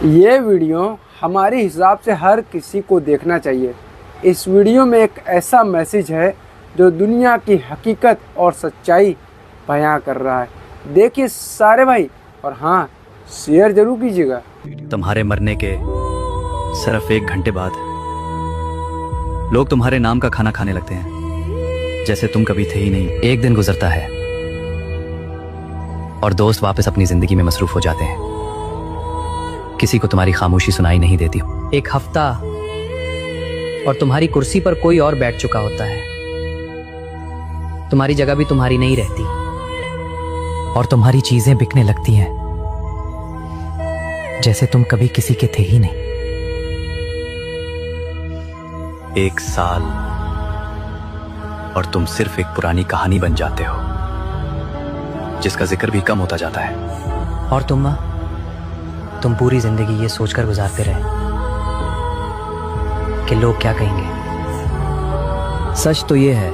ये वीडियो हमारे हिसाब से हर किसी को देखना चाहिए। इस वीडियो में एक ऐसा मैसेज है जो दुनिया की हकीकत और सच्चाई बयां कर रहा है। देखिए सारे भाई, और हाँ, शेयर जरूर कीजिएगा। तुम्हारे मरने के सिर्फ 1 घंटे बाद लोग तुम्हारे नाम का खाना खाने लगते हैं जैसे तुम कभी थे ही नहीं। एक दिन गुजरता है और दोस्त वापस अपनी जिंदगी में मसरूफ हो जाते हैं। किसी को तुम्हारी खामोशी सुनाई नहीं देती। एक हफ्ता और तुम्हारी कुर्सी पर कोई और बैठ चुका होता है। तुम्हारी जगह भी तुम्हारी नहीं रहती और तुम्हारी चीजें बिकने लगती हैं जैसे तुम कभी किसी के थे ही नहीं। 1 साल और तुम सिर्फ एक पुरानी कहानी बन जाते हो जिसका जिक्र भी कम होता जाता है। और तुम पूरी जिंदगी ये सोचकर गुजारते रहे कि लोग क्या कहेंगे। सच तो ये है,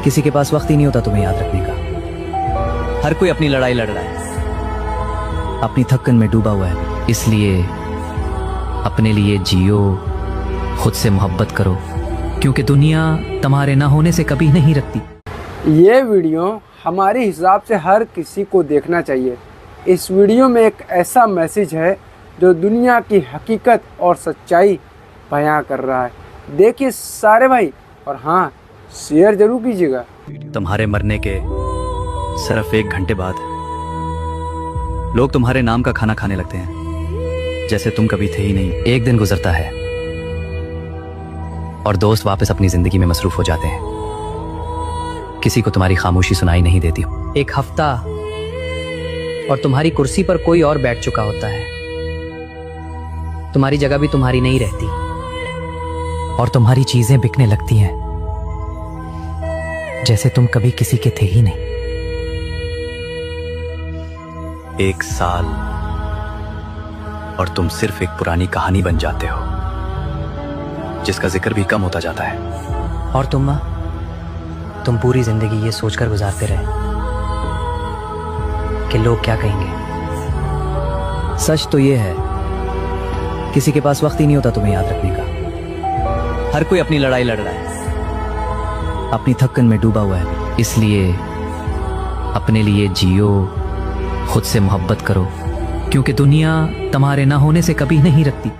किसी के पास वक्त ही नहीं होता तुम्हें याद रखने का। हर कोई अपनी लड़ाई लड़ रहा है, अपनी थकन में डूबा हुआ है। इसलिए अपने लिए जियो, खुद से मोहब्बत करो, क्योंकि दुनिया तुम्हारे ना होने से कभी नहीं रखती। ये वीडियो हमारे हिसाब से हर किसी को देखना चाहिए। इस वीडियो में एक ऐसा मैसेज है जो दुनिया की हकीकत और सच्चाई बयां कर रहा है। देखिए सारे भाई, और हाँ, शेयर जरूर कीजिएगा। तुम्हारे मरने के सिर्फ 1 घंटे बाद लोग तुम्हारे नाम का खाना खाने लगते हैं जैसे तुम कभी थे ही नहीं। एक दिन गुजरता है और दोस्त वापस अपनी जिंदगी में मसरूफ हो जाते हैं। किसी को तुम्हारी खामोशी सुनाई नहीं देती। एक हफ्ता और तुम्हारी कुर्सी पर कोई और बैठ चुका होता है। तुम्हारी जगह भी तुम्हारी नहीं रहती और तुम्हारी चीजें बिकने लगती हैं जैसे तुम कभी किसी के थे ही नहीं। 1 साल और तुम सिर्फ एक पुरानी कहानी बन जाते हो जिसका जिक्र भी कम होता जाता है। और तुम पूरी जिंदगी ये सोचकर गुजारते रहे कि लोग क्या कहेंगे। सच तो ये है, किसी के पास वक्त ही नहीं होता तुम्हें याद रखने का। हर कोई अपनी लड़ाई लड़ रहा है, अपनी थकन में डूबा हुआ है। इसलिए अपने लिए जियो, खुद से मोहब्बत करो, क्योंकि दुनिया तुम्हारे ना होने से कभी नहीं रखती।